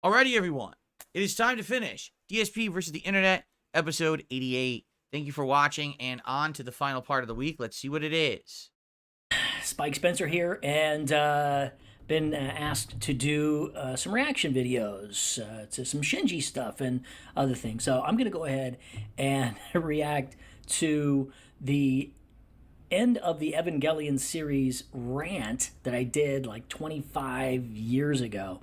Alrighty, everyone. It is time to finish DSP versus the Internet, episode 88. Thank you for watching, and on to the final part of the week. Let's see what it is. Spike Spencer here, and been asked to do some reaction videos to some Shinji stuff and other things. So I'm going to go ahead and react to the end of the Evangelion series Rant that I did like 25 years ago.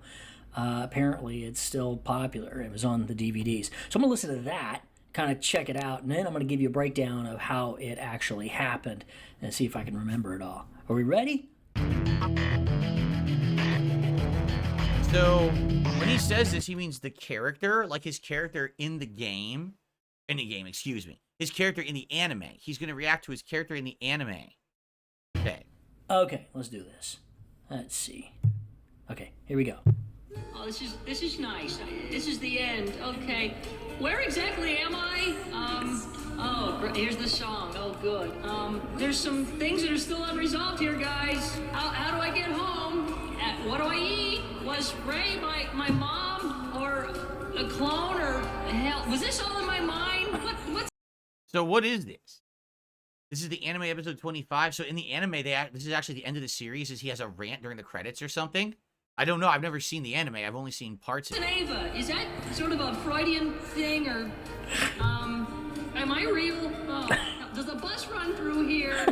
Apparently, it's still popular. It was on the DVDs. So I'm going to listen to that, kind of check it out, and then I'm going to give you a breakdown of how it actually happened and see if I can remember it all. Are we ready? So, when he says this, he means the character, like his character in the game. Excuse me. His character in the anime. He's going to react to his character in the anime. Okay. Okay, let's do this. Let's see. Okay, here we go. Oh, this is nice. This is the end. Okay. Where exactly am I? Here's the song. Oh, good. There's some things that are still unresolved here, guys. How do I get home? What do I eat? Was Ray my mom or a clone or hell? Was this all in my mind? What's So, what is this? This is the anime episode 25. So, in the anime, this is actually the end of the series. Is he has a rant during the credits or something? I don't know. I've never seen the anime. I've only seen parts of it. Ava? Is that sort of a Freudian thing, or am I real? Oh, does the bus run through here?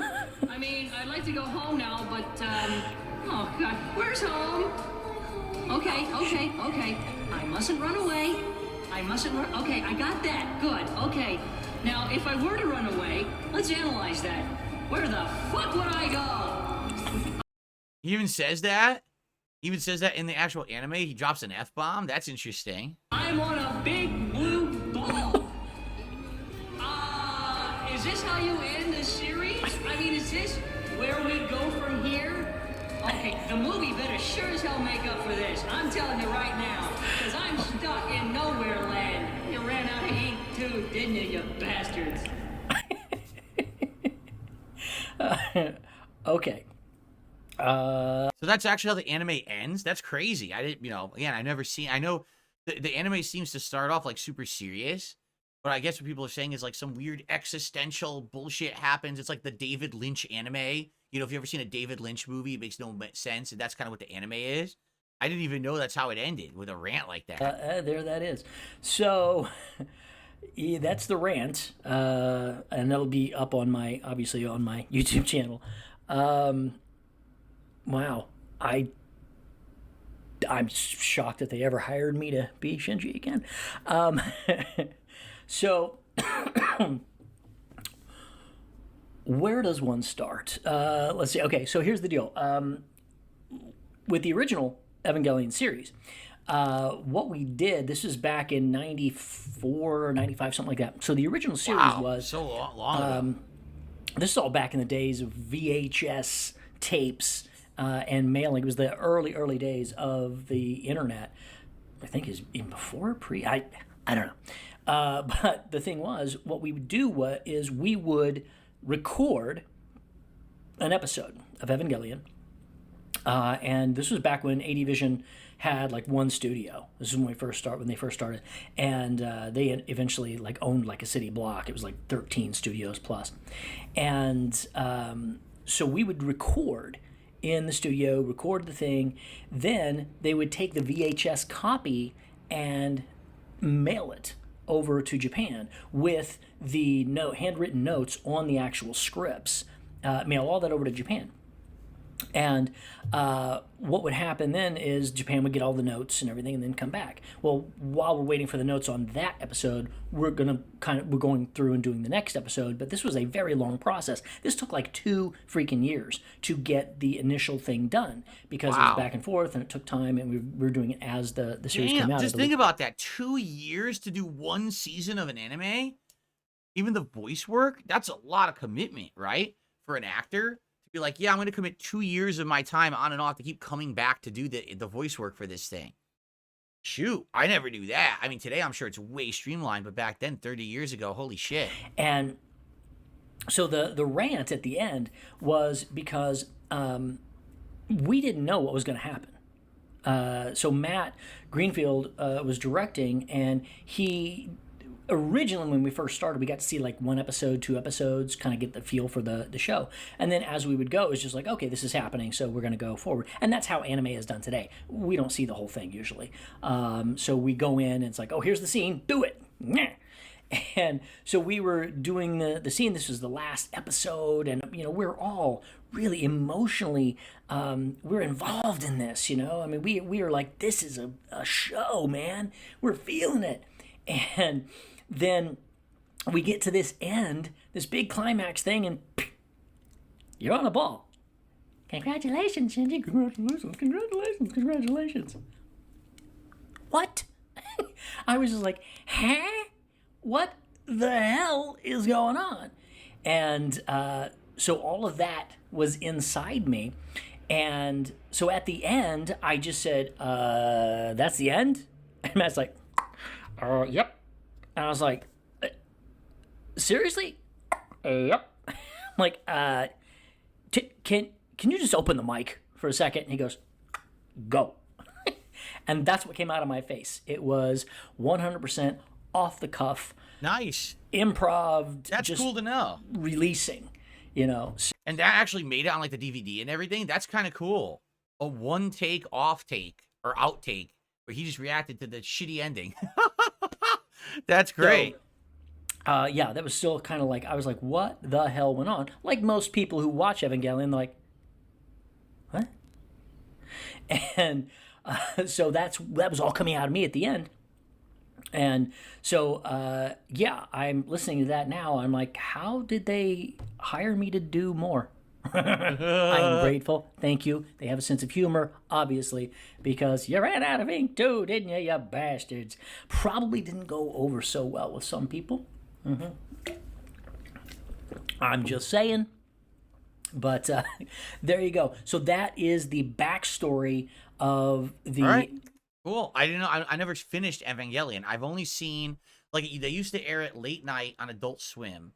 I mean, I'd like to go home now, but oh God, where's home? Okay. I mustn't run away. Okay, I got that. Good. Okay. Now, if I were to run away, let's analyze that. Where the fuck would I go? He even says that? He even says that in the actual anime. He drops an F-bomb. That's interesting. I'm on a big blue ball. Is this how you end the series? I mean, is this where we go from here? Okay, the movie better sure as hell make up for this. I'm telling you right now, because I'm stuck in nowhere land. You ran out of ink too, didn't you bastards? Okay. So that's actually how the anime ends? That's crazy. I didn't, again, I've never seen, I know the anime seems to start off like super serious, but I guess what people are saying is like some weird existential bullshit happens. It's like the David Lynch anime. You know, if you've ever seen a David Lynch movie, it makes no sense, and that's kind of what the anime is. I didn't even know that's how it ended, with a rant like that. There that is. So, yeah, that's the rant, and that'll be up on obviously on my YouTube channel. Wow, I'm shocked that they ever hired me to be Shinji again. So, where does one start? Let's see. Okay, so here's the deal. With the original Evangelion series, what we did, this is back in 94 or 95, something like that. So the original series was... so long ago. This is all back in the days of VHS tapes and mailing. It was the early days of the internet. I think is even before I don't know. But the thing was, what we would do is we would record an episode of Evangelion. And this was back when ADVision had like one studio. This is when they first started, and they eventually like owned like a city block. It was like 13 studios plus, and so we would record in the studio, record the thing, then they would take the VHS copy and mail it over to Japan with the handwritten notes on the actual scripts. Mail all that over to Japan. And what would happen then is Japan would get all the notes and everything and then come back. Well, while we're waiting for the notes on that episode, we're going through and doing the next episode, but this was a very long process. This took like 2 freaking years to get the initial thing done because it was back and forth and it took time, and we were doing it as the series came out. Just think about that. 2 years to do 1 season of an anime? Even the voice work? That's a lot of commitment, right? For an actor? Be like, yeah, I'm going to commit 2 years of my time on and off to keep coming back to do the voice work for this thing. Shoot, I never knew that. I mean, today I'm sure it's way streamlined, but back then, 30 years ago, holy shit. And so the rant at the end was because we didn't know what was going to happen. So Matt Greenfield was directing, and he originally, when we first started, we got to see like 1 episode, 2 episodes, kind of get the feel for the show. And then as we would go, it's just like, okay, this is happening, so we're going to go forward. And that's how anime is done today. We don't see the whole thing usually. So we go in and it's like, oh, here's the scene, do it. And so we were doing the scene. This was the last episode, and we're all really emotionally we're involved in this. I mean, we are like, this is a show, man. We're feeling it. And then we get to this end, this big climax thing, and you're on a ball. Congratulations, Shinji. Congratulations. What? I was just like, huh? What the hell is going on? And so all of that was inside me. And so at the end, I just said, that's the end? And Matt's like, yep. And I was like, seriously? Yep. I'm like, can you just open the mic for a second? And he goes, go. And that's what came out of my face. It was 100% off the cuff. Nice. Improv. That's just cool to know. Releasing, And that actually made it on like the DVD and everything. That's kind of cool. A one take, off take, or outtake, where he just reacted to the shitty ending. That's great. So, yeah, that was still kind of like, I was like, what the hell went on? Like most people who watch Evangelion, they're like, what? And so that was all coming out of me at the end. And so, yeah, I'm listening to that now. I'm like, how did they hire me to do more? I'm grateful. Thank you. They have a sense of humor, obviously, because you ran out of ink too, didn't you, you bastards? Probably didn't go over so well with some people. I'm just saying. But there you go. So that is the backstory of the... All right. Cool. I didn't know. I never finished Evangelion. I've only seen, like, they used to air it late night on Adult Swim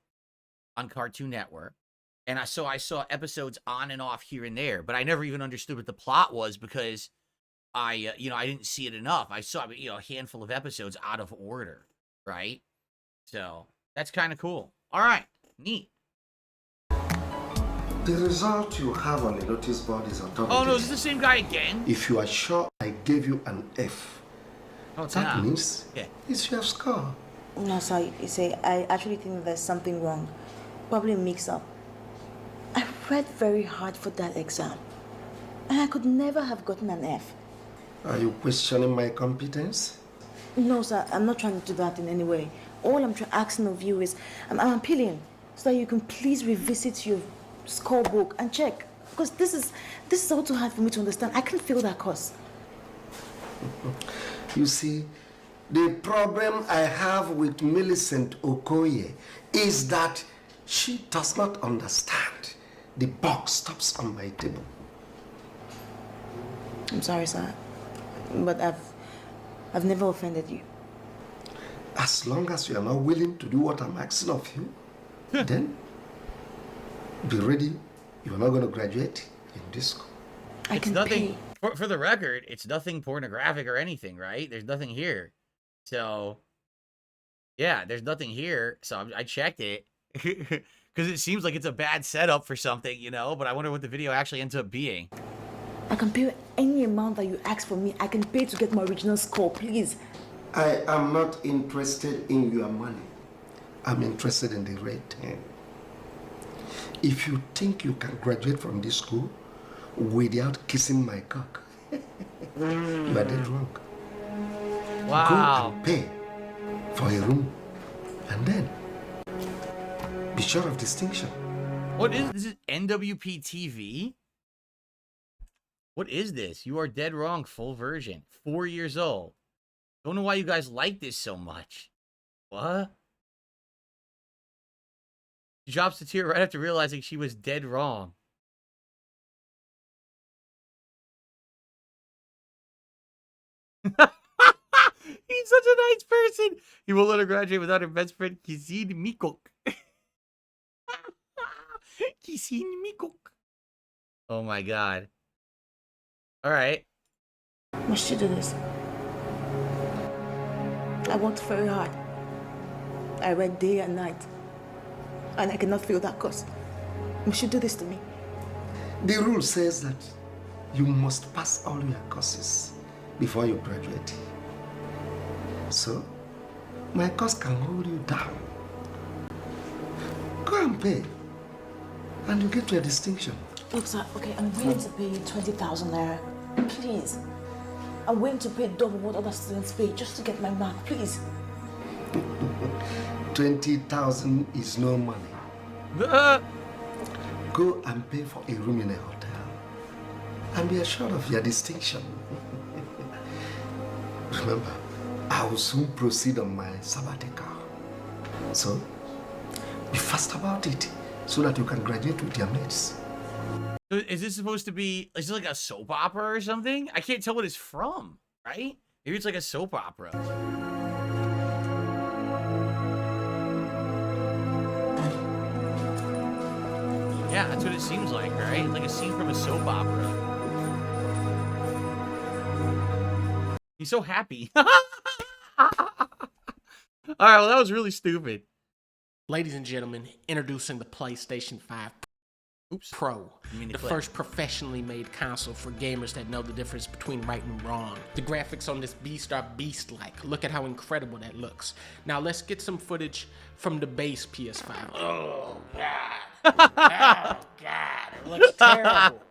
on Cartoon Network. And I saw episodes on and off here and there, but I never even understood what the plot was because I didn't see it enough. I saw, a handful of episodes out of order, right? So that's kind of cool. All right. Neat. The result you have on the notice board is authoritative. Oh, no, is this the same guy again? If you are sure I gave you an F, that means it's your score. No, sir, you see, I actually think there's something wrong. Probably a mix-up. I read very hard for that exam, and I could never have gotten an F. Are you questioning my competence? No, sir, I'm not trying to do that in any way. All I'm asking of you is, I'm appealing so that you can please revisit your scorebook and check, because this is all too hard for me to understand. I can't feel that course. You see, the problem I have with Millicent Okoye is that she does not understand. The box stops on my table. I'm sorry, sir, but I've never offended you. As long as you are not willing to do what I'm asking of you, then be ready. You're not going to graduate in this school. I can pay. For the record, it's nothing pornographic or anything, right? There's nothing here. So, yeah, there's nothing here. So I checked it. Because it seems like it's a bad setup for something, but I wonder what the video actually ends up being. I can pay any amount that you ask for me. I can pay to get my original score, please. I am not interested in your money. I'm interested in the rate. If you think you can graduate from this school without kissing my cock, you are dead wrong. Wow. Go and pay for a room, and then be sure of distinction. What is this? Is NWP TV? What is this? You are dead wrong. Full version. 4 years old. Don't know why you guys like this so much. What? She drops the tear right after realizing she was dead wrong. He's such a nice person. He won't let her graduate without her best friend, Kizine Mikok. Kizine Mikok. Oh my god. All right. Must you do this? I worked very hard. I read day and night. And I cannot feel that course. Must you do this to me? The rule says that you must pass all your courses before you graduate. So, my course can hold you down. Go and pay, and you get your distinction. Look, sir, okay, I'm willing to pay you 20,000 naira. Please. I'm willing to pay double what other students pay just to get my mark, please. 20,000 is no money. Go and pay for a room in a hotel and be assured of your distinction. Remember, I will soon proceed on my sabbatical. So, be fast about it so that you can graduate with your mates. Is this supposed to be, is it like a soap opera or something? I can't tell what it's from, right? Maybe it's like a soap opera. Yeah, that's what it seems like, right? Like a scene from a soap opera. He's so happy. All right, well, that was really stupid. Ladies and gentlemen, introducing the PlayStation 5 Pro, the first professionally made console for gamers that know the difference between right and wrong. The graphics on this beast are beast-like. Look at how incredible that looks. Now let's get some footage from the base PS5. Oh God! Oh God! It looks terrible.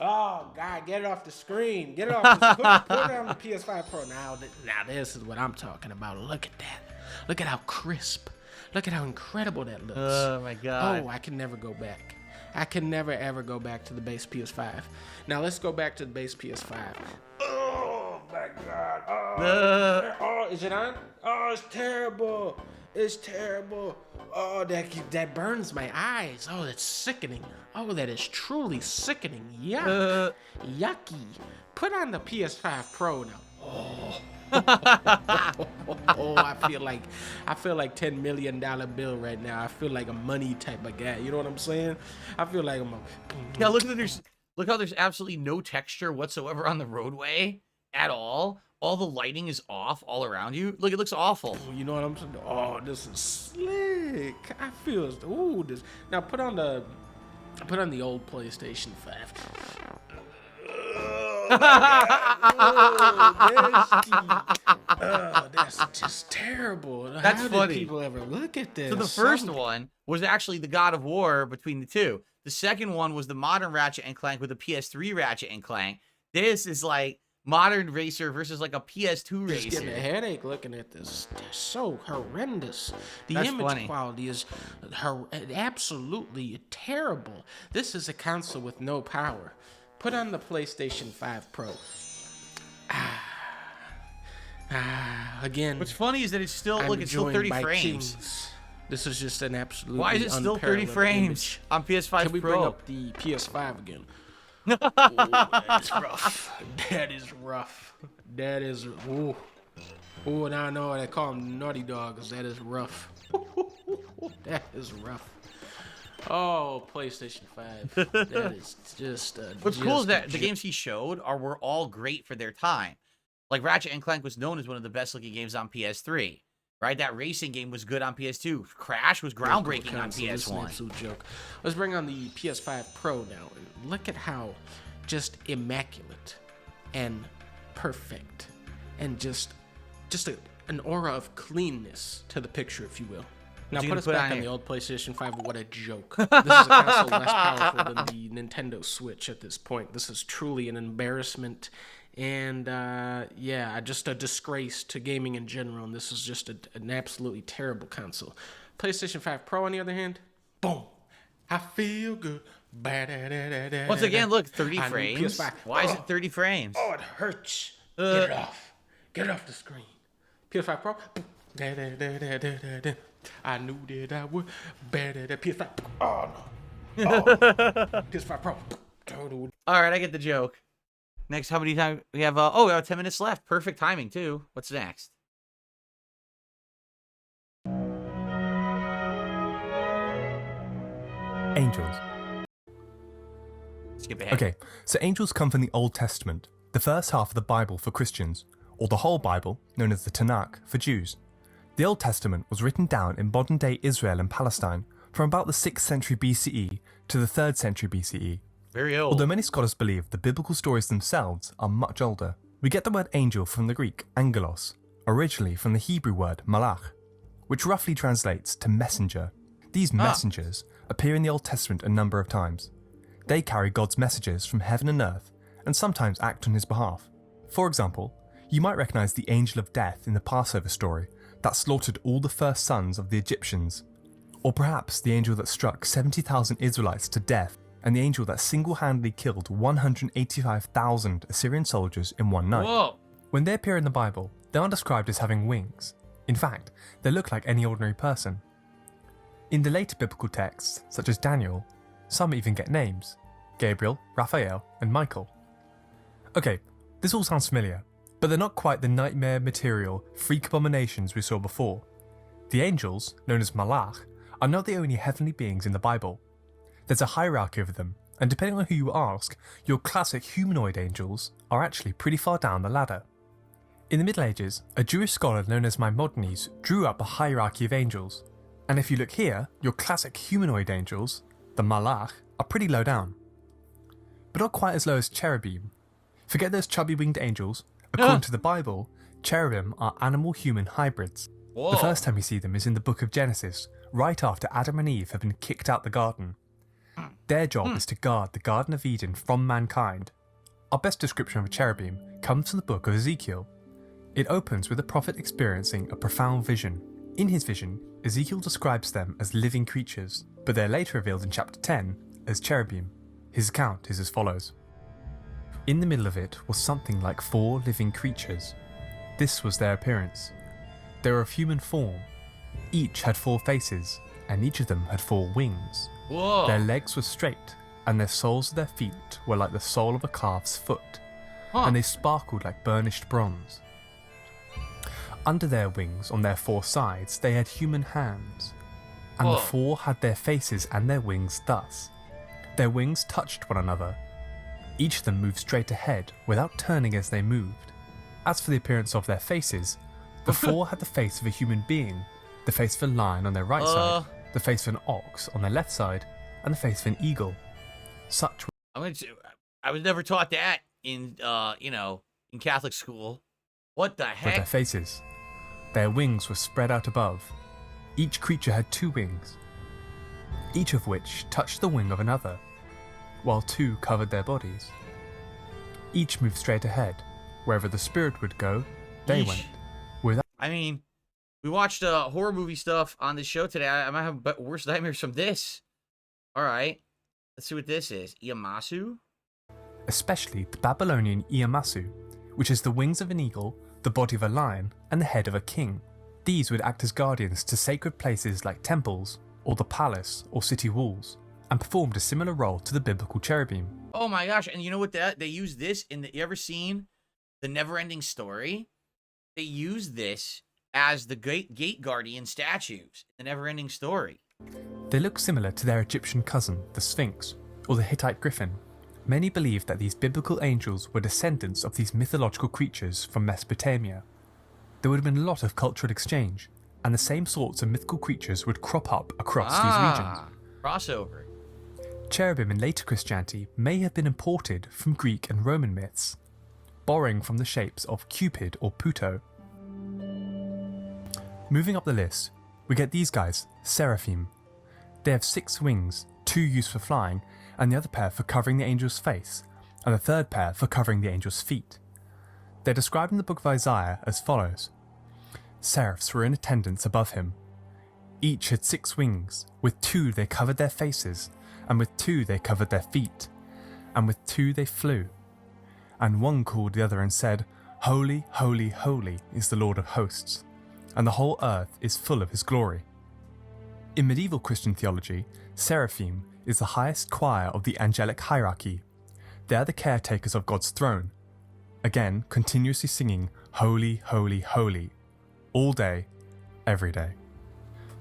Oh God! Get it off the screen. Get it off. Put it on the PS5 Pro. Now this is what I'm talking about. Look at that. Look at how crisp. Look at how incredible that looks. Oh my God! Oh, I can never go back. I can never ever go back to the base PS5. Now let's go back to the base PS5. Oh my God! Oh, is it on? Oh, it's terrible. It's terrible. Oh, that burns my eyes. Oh, that's sickening. Oh, that is truly sickening. Yuck. Yucky. Put on the PS5 Pro now. Oh. Oh, I feel like $10 million bill right now. I feel like a money type of guy. You know what I'm saying? I feel like I'm a... Yeah, look how there's absolutely no texture whatsoever on the roadway at all. All the lighting is off all around you. Look, it looks awful. You know what I'm saying? Oh, this is slick. I feel this. Now put on the old PlayStation 5. Oh, that's just terrible. That's How funny. Did people ever look at this? So the first one was actually the God of War between the two. The second one was the modern Ratchet and Clank with a PS3 Ratchet and Clank. This is like modern racer versus like a PS2 racer. Just getting a headache looking at this. They're so horrendous. The That's image funny. quality is absolutely terrible. This is a console with no power. Put on the PlayStation 5 Pro. Again. What's funny is that it's still I'm it's still joined 30 by frames. kings. This is just an absolute. Why is it still 30 frames on PS5 Can we Pro? bring up the PS5 again? Oh, that's rough. That is rough. That is. Ooh. Ooh, now I know why they call them Naughty Dogs. That is rough. That is rough. Oh, PlayStation 5. That is just. What's cool is that the games he showed were all great for their time. Like Ratchet and Clank was known as one of the best looking games on PS3. Right? That racing game was good on PS2. Crash was groundbreaking on PS1. This is an absolute joke. Let's bring on the PS5 Pro now. And look at how just immaculate and perfect and just an aura of cleanness to the picture, if you will. Now put us back on the old PlayStation 5. What a joke. This is a console less powerful than the Nintendo Switch at this point. This is truly an embarrassment. And, yeah, just a disgrace to gaming in general. And this is just an absolutely terrible console. PlayStation 5 Pro, on the other hand, boom. I feel good. Once again, look, 30 frames. Why is it 30 frames? Oh, it hurts. Get it off. Get it off the screen. PS5 Pro. I knew that I would. PS5. Oh, no. Oh. PS5 Pro. All right, I get the joke. Next, how many times we have? We have 10 minutes left. Perfect timing too. What's next? Angels. Skip ahead. Okay, so angels come from the Old Testament. the first half of the Bible for Christians, or the whole Bible, known as the Tanakh, for Jews. The Old Testament was written down in modern-day Israel and Palestine from about the 6th century BCE to the 3rd century BCE. Very old. Although many scholars believe the biblical stories themselves are much older. We get the word angel from the Greek angelos, originally from the Hebrew word malach, which roughly translates to messenger. These messengers appear in the Old Testament a number of times. They carry God's messages from heaven and earth and sometimes act on his behalf. For example, you might recognise the angel of death in the Passover story that slaughtered all the first sons of the Egyptians, or perhaps the angel that struck 70,000 Israelites to death and the angel that single-handedly killed 185,000 Assyrian soldiers in one night. Whoa. When they appear in the Bible, they aren't described as having wings. In fact, they look like any ordinary person. In the later biblical texts, such as Daniel, some even get names: Gabriel, Raphael, and Michael. Okay, this all sounds familiar, but they're not quite the nightmare material freak abominations we saw before. The angels, known as malach, are not the only heavenly beings in the Bible. There's a hierarchy of them, and depending on who you ask, your classic humanoid angels are actually pretty far down the ladder. In the Middle Ages, a Jewish scholar known as Maimonides drew up a hierarchy of angels, and if you look here, your classic humanoid angels, the malach, are pretty low down. But not quite as low as cherubim. Forget those chubby winged angels. According to the Bible, cherubim are animal-human hybrids. Whoa. The first time we see them is in the book of Genesis, right after Adam and Eve have been kicked out the garden. Their job is to guard the Garden of Eden from mankind. Our best description of a cherubim comes from the book of Ezekiel. It opens with the prophet experiencing a profound vision. In his vision, Ezekiel describes them as living creatures, but they're later revealed in chapter 10 as cherubim. His account is as follows. In the middle of it was something like 4 living creatures. This was their appearance. They were of human form. Each had 4 faces, and each of them had 4 wings. Whoa. Their legs were straight, and their soles of their feet were like the sole of a calf's foot, and they sparkled like burnished bronze. Under their wings, on their 4 sides, they had human hands, and the 4 had their faces and their wings thus. Their wings touched one another. Each of them moved straight ahead without turning as they moved. As for the appearance of their faces, the 4 had the face of a human being, the face of a lion on their right side, the face of an ox on their left side, and the face of an eagle. Such I was never taught that in in Catholic school. What the were heck? their faces. Their wings were spread out above. Each creature had 2 wings, each of which touched the wing of another, while 2 covered their bodies. Each moved straight ahead. Wherever the spirit would go, they went. Without I mean, we watched horror movie stuff on this show today. I might have worse nightmares from this. All right, let's see what this is. Iamasu? especially the Babylonian Iyamasu, which is the wings of an eagle, the body of a lion, and the head of a king. These would act as guardians to sacred places like temples, or the palace or city walls, and performed a similar role to the biblical cherubim. Oh my gosh, and you know what, they use this in the, you ever seen the Never-Ending Story? They use this as the gate guardian statues in the Never-Ending Story. They look similar to their Egyptian cousin, the Sphinx, or the Hittite griffin. Many believe that these biblical angels were descendants of these mythological creatures from Mesopotamia. There would have been a lot of cultural exchange, and the same sorts of mythical creatures would crop up across these regions. Crossover. Cherubim in later Christianity may have been imported from Greek and Roman myths, borrowing from the shapes of Cupid or Pluto. Moving up the list, we get these guys, seraphim. They have 6 wings, 2 used for flying, and the other pair for covering the angel's face, and the third pair for covering the angel's feet. They're described in the book of Isaiah as follows. Seraphs were in attendance above him. Each had 6 wings, with 2 they covered their faces, and with 2 they covered their feet, and with 2 they flew. And one called the other and said, Holy, holy, holy is the Lord of hosts, and the whole earth is full of his glory. In medieval Christian theology, seraphim is the highest choir of the angelic hierarchy. They are the caretakers of God's throne, again continuously singing Holy, holy, holy, all day, every day.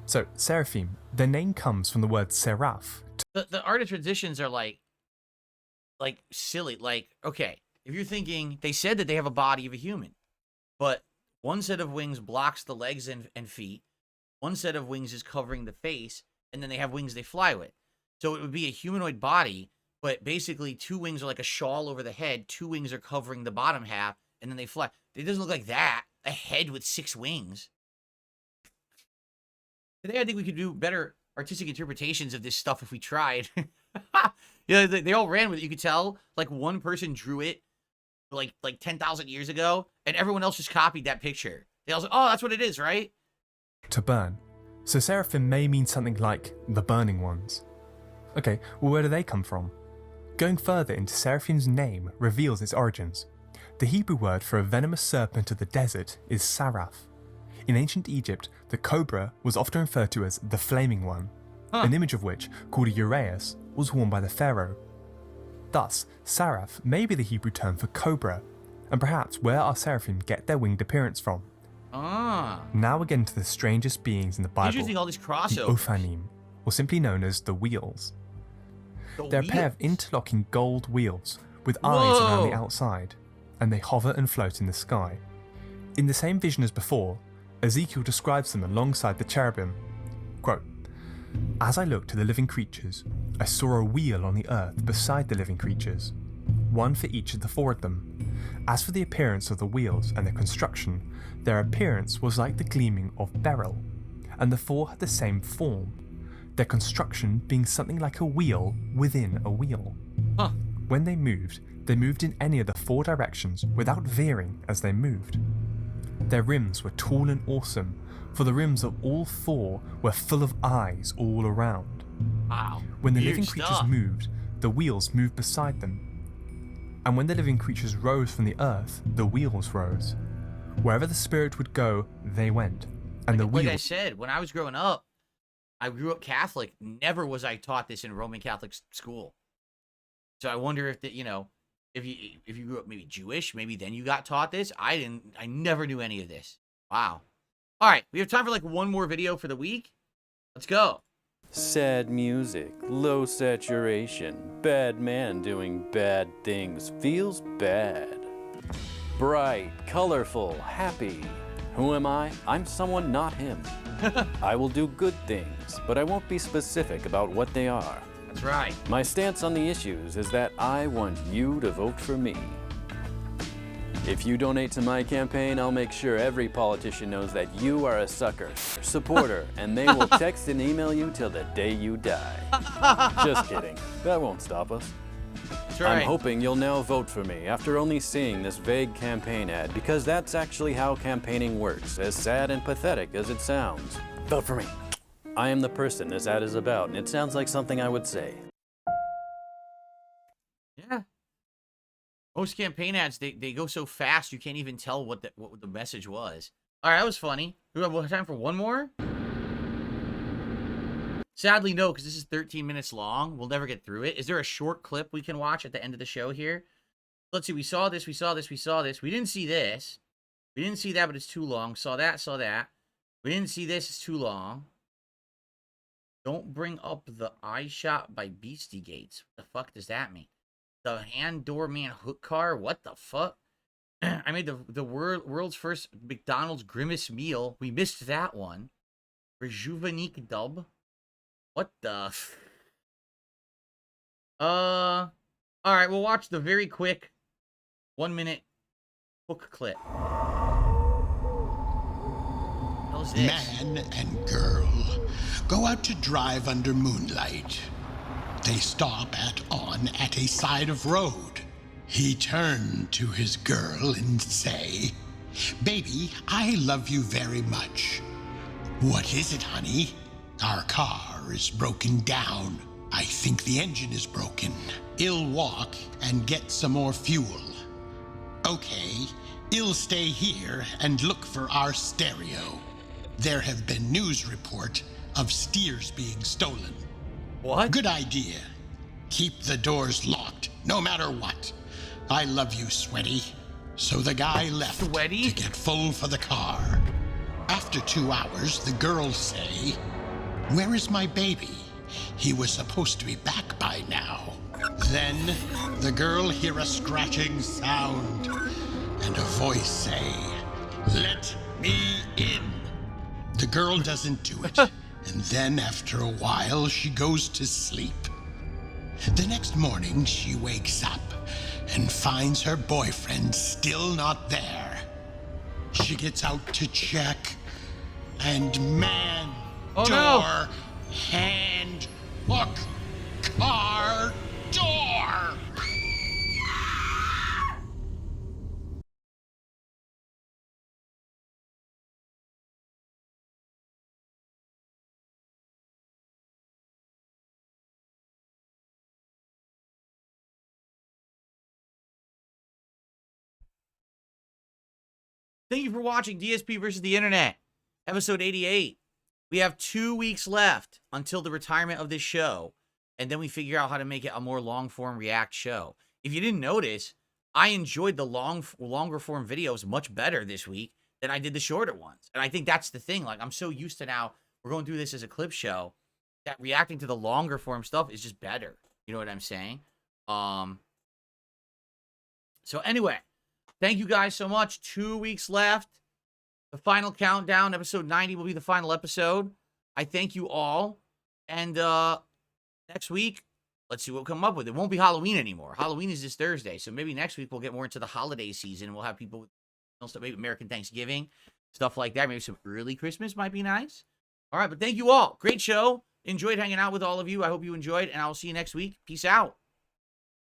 So, seraphim, their name comes from the word seraph. The art of transitions are like silly. Like, okay, if you're thinking, they said that they have a body of a human, but one set of wings blocks the legs and feet. One set of wings is covering the face, and then they have wings they fly with. So it would be a humanoid body, but basically 2 wings are like a shawl over the head. 2 wings are covering the bottom half, and then they fly. It doesn't look like that. A head with 6 wings. Today, I think we could do better artistic interpretations of this stuff if we tried. Yeah, they all ran with it. You could tell, like, one person drew it like 10,000 years ago, and everyone else just copied that picture. They all said, oh, that's what it is, right? To burn. So seraphim may mean something like the burning ones. Okay, well, where do they come from? Going further into seraphim's name reveals its origins. The Hebrew word for a venomous serpent of the desert is saraph. In ancient Egypt, the cobra was often referred to as the flaming one, an image of which, called a uraeus, was worn by the pharaoh. Thus, saraph may be the Hebrew term for cobra, and perhaps where our seraphim get their winged appearance from. Now again to the strangest beings in the Bible, Interesting, all these the crossovers. Ophanim, or simply known as the wheels. They're a pair of interlocking gold wheels with eyes around the outside, and they hover and float in the sky. In the same vision as before, Ezekiel describes them alongside the cherubim. Quote, "As I looked to the living creatures, I saw a wheel on the earth beside the living creatures, one for each of the 4 of them. As for the appearance of the wheels and their construction, their appearance was like the gleaming of beryl, and the 4 had the same form, their construction being something like a wheel within a wheel. When they moved in any of the 4 directions without veering as they moved. Their rims were tall and awesome, for the rims of all 4 were full of eyes all around. Wow. When the Weird living creatures stuff. moved, the wheels moved beside them. And when the living creatures rose from the earth, the wheels rose. Wherever the spirit would go, they went. And the Like I wheels... said, when I was growing up, I grew up Catholic. Never was I taught this in Roman Catholic school. So I wonder if that, you know, if you grew up maybe Jewish, maybe then you got taught this. I never knew any of this. Wow. All right, we have time for like one more video for the week. Let's go. Sad music, low saturation, bad man doing bad things, feels bad. Bright, colorful, happy. Who am I? I'm someone not him. I will do good things, but I won't be specific about what they are. That's right. My stance on the issues is that I want you to vote for me. If you donate to my campaign, I'll make sure every politician knows that you are a sucker, supporter, and they will text and email you till the day you die. Just kidding. That won't stop us. That's right. I'm hoping you'll now vote for me after only seeing this vague campaign ad, because that's actually how campaigning works, as sad and pathetic as it sounds. Vote for me. I am the person this ad is about, and it sounds like something I would say. Yeah. Most campaign ads, they go so fast you can't even tell what the message was. All right, that was funny. Do we have time for one more? Sadly, no, because this is 13 minutes long. We'll never get through it. Is there a short clip we can watch at the end of the show here? Let's see. We saw this. We saw this. We saw this. We didn't see this. We didn't see that, but it's too long. Saw that. Saw that. We didn't see this. It's too long. Don't bring up the eye shot by Beastie Gates. What the fuck does that mean? The hand door man hook car? What the fuck? I made the world's first McDonald's grimace meal. We missed that one. Rejuvenique dub. What the? All right, we'll watch the very quick 1-minute hook clip. How's this? Man and girl go out to drive under moonlight. They stop at a side of road. He turned to his girl and say, "Baby, I love you very much." "What is it, honey?" "Our car is broken down. I think the engine is broken. I'll walk and get some more fuel." "Okay, I'll stay here and look for our stereo. There have been news report of steers being stolen." What? "Good idea. Keep the doors locked, no matter what. I love you, Sweaty." So the guy left Sweaty? to get full for the car. After 2 hours, the girls say, "Where is my baby? He was supposed to be back by now." Then the girl hear a scratching sound and a voice say, "Let me in." The girl doesn't do it, and then after a while she goes to sleep. The next morning she wakes up and finds her boyfriend still not there. She gets out to check, and man, door, hand, hook, car, door. Thank you for watching DSP versus the Internet, episode 88. We have 2 weeks left until the retirement of this show, and then we figure out how to make it a more long-form React show. If you didn't notice, I enjoyed the longer-form videos much better this week than I did the shorter ones. And I think that's the thing. Like, I'm so used to now, we're going through this as a clip show, that reacting to the longer-form stuff is just better. You know what I'm saying? So anyway, thank you guys so much. 2 weeks left. The final countdown, episode 90 will be the final episode. I thank you all. And next week, let's see what we'll come up with. It won't be Halloween anymore. Halloween is this Thursday. So maybe next week we'll get more into the holiday season. We'll have people, maybe American Thanksgiving, stuff like that. Maybe some early Christmas might be nice. All right, but thank you all. Great show. Enjoyed hanging out with all of you. I hope you enjoyed, and I will see you next week. Peace out.